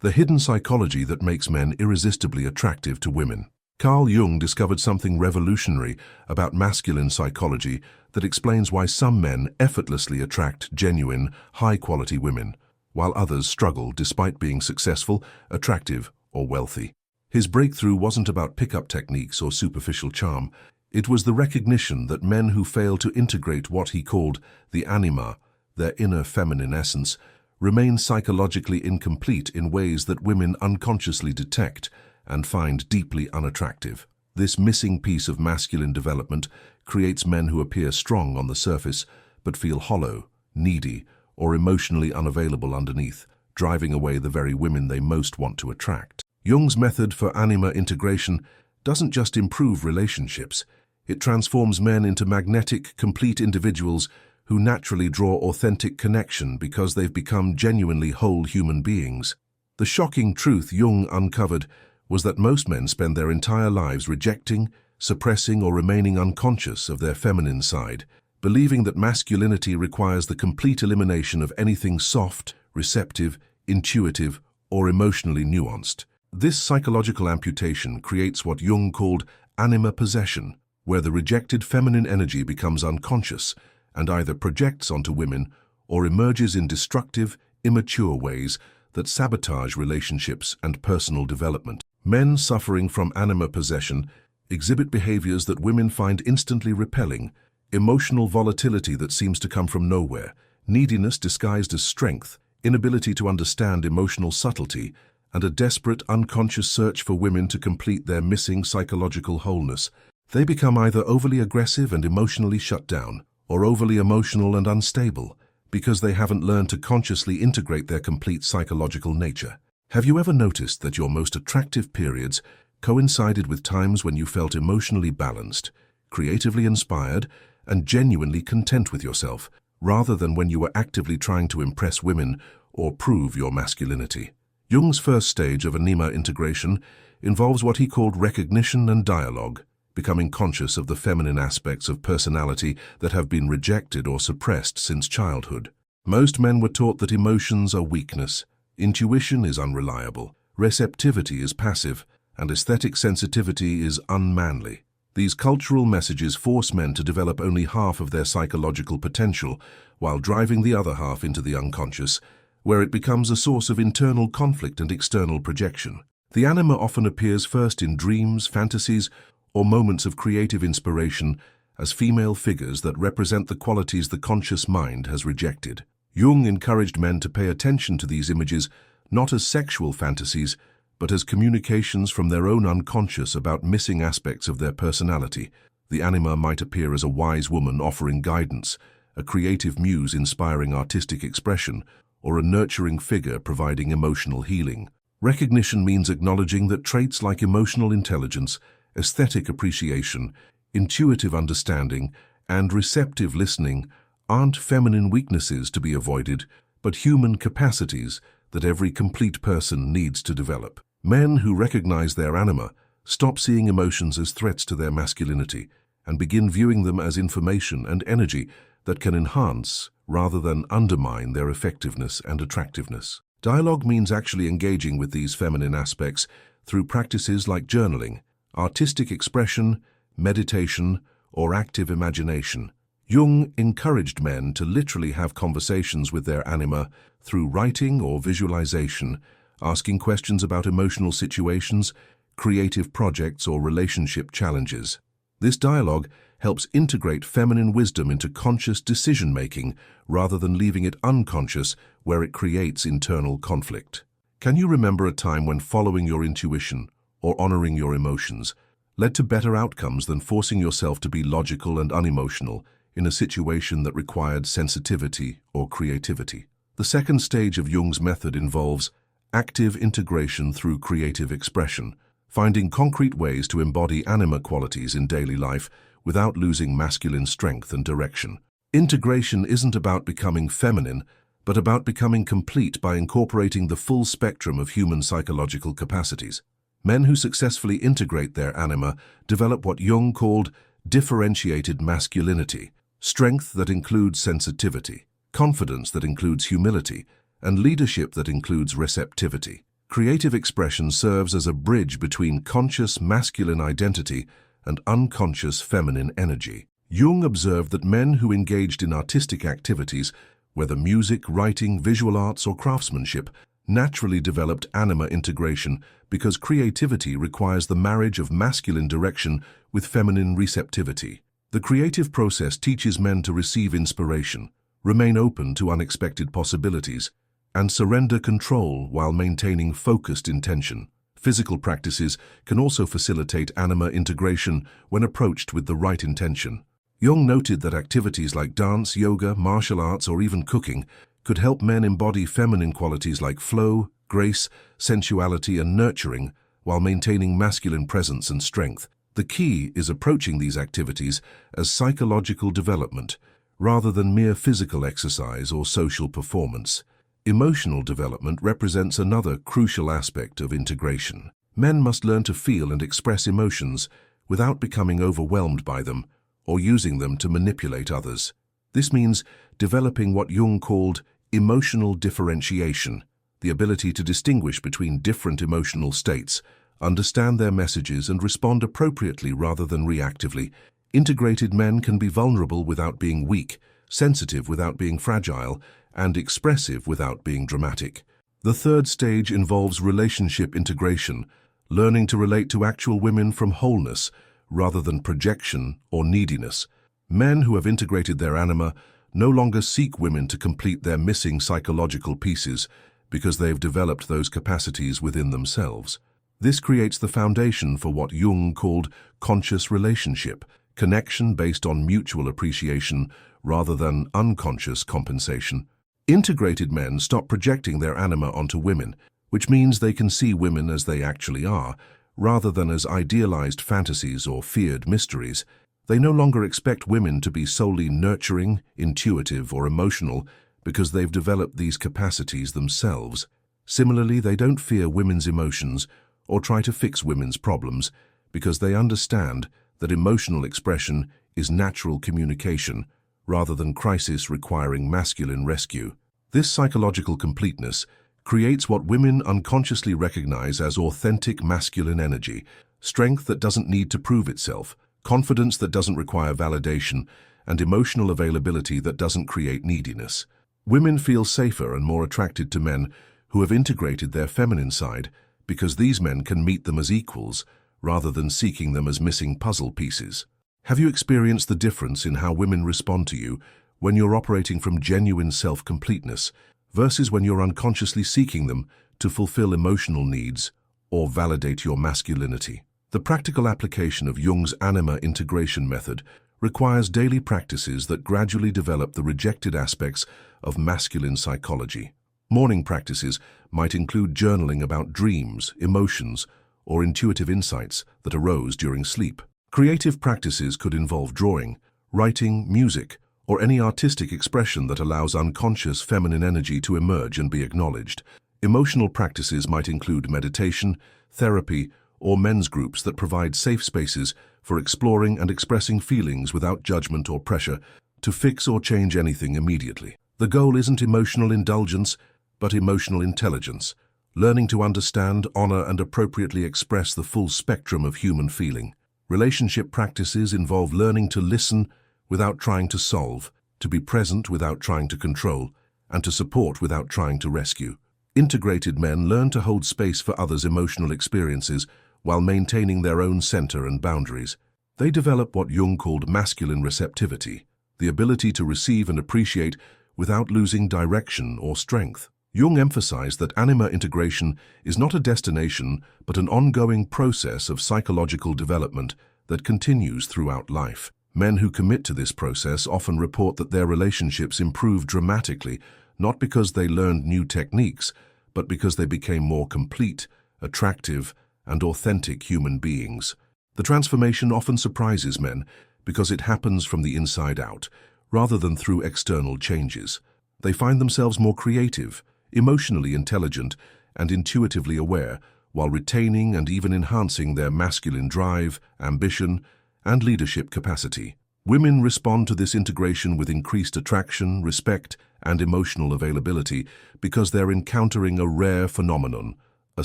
the hidden psychology that makes men irresistibly attractive to women. Carl Jung discovered something revolutionary about masculine psychology that explains why some men effortlessly attract genuine, high-quality women, while others struggle despite being successful, attractive, or wealthy. His breakthrough wasn't about pickup techniques or superficial charm. It was the recognition that men who fail to integrate what he called the Anima, their inner feminine essence, remain psychologically incomplete in ways that women unconsciously detect and find deeply unattractive. This missing piece of masculine development creates men who appear strong on the surface but feel hollow, needy, or emotionally unavailable underneath, driving away the very women they most want to attract. Jung's method for anima integration doesn't just improve relationships, it transforms men into magnetic, complete individuals who naturally draw authentic connection because they've become genuinely whole human beings. The shocking truth Jung uncovered was that most men spend their entire lives rejecting, suppressing, or remaining unconscious of their feminine side, believing that masculinity requires the complete elimination of anything soft, receptive, intuitive, or emotionally nuanced. This psychological amputation creates what Jung called anima possession, where the rejected feminine energy becomes unconscious and either projects onto women or emerges in destructive, immature ways that sabotage relationships and personal development. Men suffering from anima possession exhibit behaviors that women find instantly repelling, emotional volatility that seems to come from nowhere, neediness disguised as strength, inability to understand emotional subtlety, and a desperate, unconscious search for women to complete their missing psychological wholeness. They become either overly aggressive and emotionally shut down, or overly emotional and unstable, because they haven't learned to consciously integrate their complete psychological nature. Have you ever noticed that your most attractive periods coincided with times when you felt emotionally balanced, creatively inspired, and genuinely content with yourself, rather than when you were actively trying to impress women or prove your masculinity? Jung's first stage of anima integration involves what he called recognition and dialogue, becoming conscious of the feminine aspects of personality that have been rejected or suppressed since childhood. Most men were taught that emotions are weakness, intuition is unreliable, receptivity is passive, and aesthetic sensitivity is unmanly. These cultural messages force men to develop only half of their psychological potential while driving the other half into the unconscious, where it becomes a source of internal conflict and external projection. The anima often appears first in dreams, fantasies, or moments of creative inspiration as female figures that represent the qualities the conscious mind has rejected. Jung encouraged men to pay attention to these images not as sexual fantasies, but as communications from their own unconscious about missing aspects of their personality. The anima might appear as a wise woman offering guidance, a creative muse inspiring artistic expression, or a nurturing figure providing emotional healing. Recognition means acknowledging that traits like emotional intelligence, aesthetic appreciation, intuitive understanding, and receptive listening aren't feminine weaknesses to be avoided, but human capacities that every complete person needs to develop. Men who recognize their anima stop seeing emotions as threats to their masculinity and begin viewing them as information and energy that can enhance rather than undermine their effectiveness and attractiveness. Dialogue means actually engaging with these feminine aspects through practices like journaling, artistic expression, meditation, or active imagination. Jung encouraged men to literally have conversations with their anima through writing or visualization, asking questions about emotional situations, creative projects, or relationship challenges. This dialogue helps integrate feminine wisdom into conscious decision-making rather than leaving it unconscious where it creates internal conflict. Can you remember a time when following your intuition or honoring your emotions led to better outcomes than forcing yourself to be logical and unemotional in a situation that required sensitivity or creativity? The second stage of Jung's method involves active integration through creative expression, finding concrete ways to embody anima qualities in daily life without losing masculine strength and direction. Integration isn't about becoming feminine, but about becoming complete by incorporating the full spectrum of human psychological capacities. Men who successfully integrate their anima develop what Jung called differentiated masculinity, strength that includes sensitivity, confidence that includes humility, and leadership that includes receptivity. Creative expression serves as a bridge between conscious masculine identity and unconscious feminine energy. Jung observed that men who engaged in artistic activities, whether music, writing, visual arts, or craftsmanship, naturally developed anima integration because creativity requires the marriage of masculine direction with feminine receptivity. The creative process teaches men to receive inspiration, remain open to unexpected possibilities, and surrender control while maintaining focused intention. Physical practices can also facilitate anima integration when approached with the right intention. Jung noted that activities like dance, yoga, martial arts, or even cooking could help men embody feminine qualities like flow, grace, sensuality, and nurturing while maintaining masculine presence and strength. The key is approaching these activities as psychological development rather than mere physical exercise or social performance. Emotional development represents another crucial aspect of integration. Men must learn to feel and express emotions without becoming overwhelmed by them or using them to manipulate others. This means developing what Jung called emotional differentiation, the ability to distinguish between different emotional states, understand their messages, and respond appropriately rather than reactively. Integrated men can be vulnerable without being weak, sensitive without being fragile, and expressive without being dramatic. The third stage involves relationship integration, learning to relate to actual women from wholeness rather than projection or neediness. Men who have integrated their anima no longer seek women to complete their missing psychological pieces because they've developed those capacities within themselves. This creates the foundation for what Jung called conscious relationship, connection based on mutual appreciation rather than unconscious compensation. Integrated men stop projecting their anima onto women, which means they can see women as they actually are, rather than as idealized fantasies or feared mysteries. They no longer expect women to be solely nurturing, intuitive, or emotional because they've developed these capacities themselves. Similarly, they don't fear women's emotions or try to fix women's problems because they understand that emotional expression is natural communication rather than crisis requiring masculine rescue. This psychological completeness creates what women unconsciously recognize as authentic masculine energy, strength that doesn't need to prove itself, confidence that doesn't require validation, and emotional availability that doesn't create neediness. Women feel safer and more attracted to men who have integrated their feminine side because these men can meet them as equals rather than seeking them as missing puzzle pieces. Have you experienced the difference in how women respond to you when you're operating from genuine self-completeness versus when you're unconsciously seeking them to fulfill emotional needs or validate your masculinity? The practical application of Jung's anima integration method requires daily practices that gradually develop the rejected aspects of masculine psychology. Morning practices might include journaling about dreams, emotions, or intuitive insights that arose during sleep. Creative practices could involve drawing, writing, music, or any artistic expression that allows unconscious feminine energy to emerge and be acknowledged. Emotional practices might include meditation, therapy, or men's groups that provide safe spaces for exploring and expressing feelings without judgment or pressure to fix or change anything immediately. The goal isn't emotional indulgence, but emotional intelligence, learning to understand, honor, and appropriately express the full spectrum of human feeling. Relationship practices involve learning to listen without trying to solve, to be present without trying to control, and to support without trying to rescue. Integrated men learn to hold space for others' emotional experiences while maintaining their own center and boundaries. They develop what Jung called masculine receptivity, the ability to receive and appreciate without losing direction or strength. Jung emphasized that anima integration is not a destination but an ongoing process of psychological development that continues throughout life. Men who commit to this process often report that their relationships improve dramatically, not because they learned new techniques, but because they became more complete, attractive, and authentic human beings. The transformation often surprises men because it happens from the inside out, rather than through external changes. They find themselves more creative, emotionally intelligent, and intuitively aware, while retaining and even enhancing their masculine drive, ambition, and leadership capacity. Women respond to this integration with increased attraction, respect, and emotional availability because they're encountering a rare phenomenon, a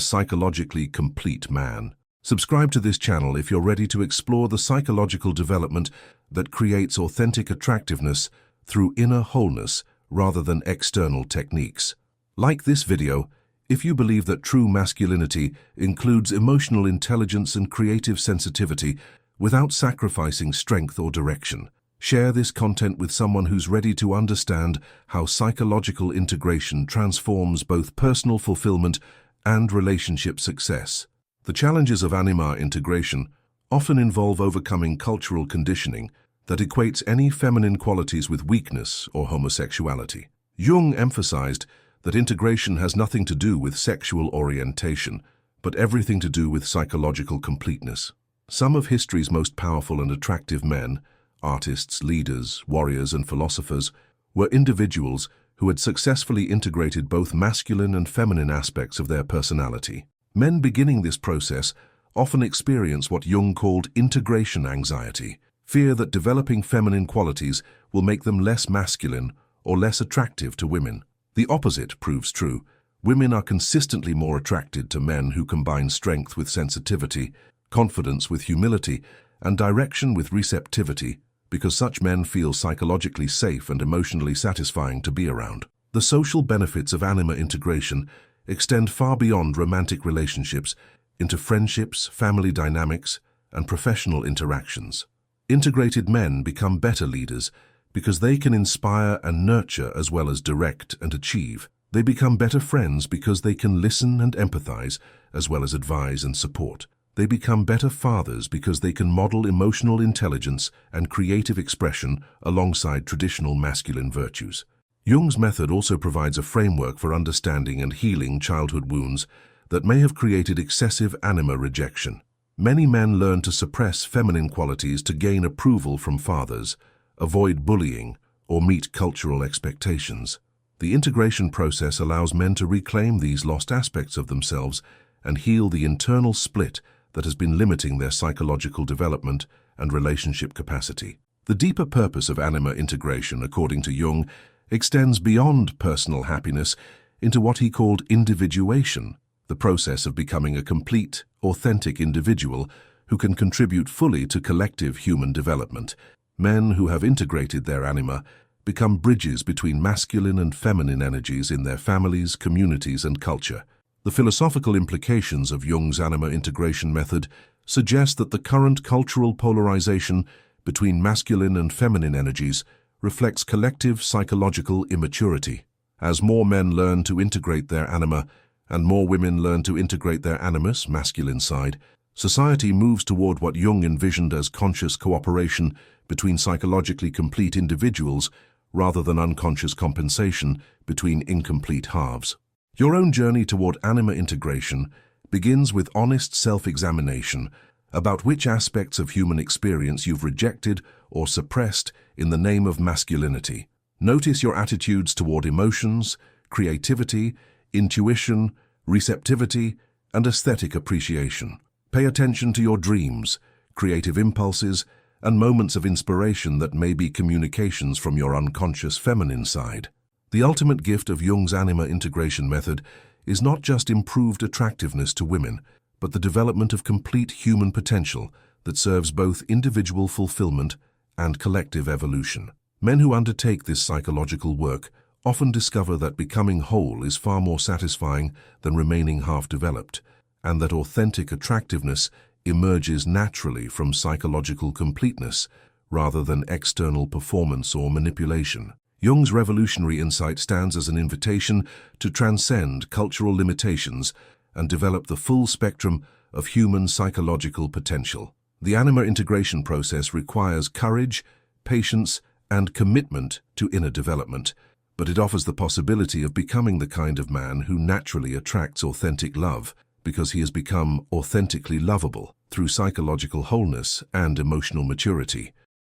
psychologically complete man. Subscribe to this channel if you're ready to explore the psychological development that creates authentic attractiveness through inner wholeness rather than external techniques. Like this video if you believe that true masculinity includes emotional intelligence and creative sensitivity without sacrificing strength or direction. Share this content with someone who's ready to understand how psychological integration transforms both personal fulfillment and relationship success. The challenges of anima integration often involve overcoming cultural conditioning that equates any feminine qualities with weakness or homosexuality. Jung emphasized that integration has nothing to do with sexual orientation, but everything to do with psychological completeness. Some of history's most powerful and attractive men, artists, leaders, warriors, and philosophers, were individuals who had successfully integrated both masculine and feminine aspects of their personality. Men beginning this process often experience what Jung called integration anxiety, fear that developing feminine qualities will make them less masculine or less attractive to women. The opposite proves true. Women are consistently more attracted to men who combine strength with sensitivity, confidence with humility, and direction with receptivity, because such men feel psychologically safe and emotionally satisfying to be around. The social benefits of anima integration extend far beyond romantic relationships into friendships, family dynamics, and professional interactions. Integrated men become better leaders because they can inspire and nurture as well as direct and achieve. They become better friends because they can listen and empathize as well as advise and support. They become better fathers because they can model emotional intelligence and creative expression alongside traditional masculine virtues. Jung's method also provides a framework for understanding and healing childhood wounds that may have created excessive anima rejection. Many men learn to suppress feminine qualities to gain approval from fathers, avoid bullying, or meet cultural expectations. The integration process allows men to reclaim these lost aspects of themselves and heal the internal split that has been limiting their psychological development and relationship capacity. The deeper purpose of anima integration, according to Jung, extends beyond personal happiness into what he called individuation, the process of becoming a complete, authentic individual who can contribute fully to collective human development. Men who have integrated their anima become bridges between masculine and feminine energies in their families, communities, and culture. The philosophical implications of Jung's anima integration method suggest that the current cultural polarization between masculine and feminine energies reflects collective psychological immaturity. As more men learn to integrate their anima and more women learn to integrate their animus, masculine side, society moves toward what Jung envisioned as conscious cooperation between psychologically complete individuals rather than unconscious compensation between incomplete halves. Your own journey toward anima integration begins with honest self-examination about which aspects of human experience you've rejected or suppressed in the name of masculinity. Notice your attitudes toward emotions, creativity, intuition, receptivity, and aesthetic appreciation. Pay attention to your dreams, creative impulses, and moments of inspiration that may be communications from your unconscious feminine side. The ultimate gift of Jung's anima integration method is not just improved attractiveness to women, but the development of complete human potential that serves both individual fulfillment and collective evolution. Men who undertake this psychological work often discover that becoming whole is far more satisfying than remaining half-developed, and that authentic attractiveness emerges naturally from psychological completeness rather than external performance or manipulation. Jung's revolutionary insight stands as an invitation to transcend cultural limitations and develop the full spectrum of human psychological potential. The anima integration process requires courage, patience, and commitment to inner development, but it offers the possibility of becoming the kind of man who naturally attracts authentic love because he has become authentically lovable through psychological wholeness and emotional maturity.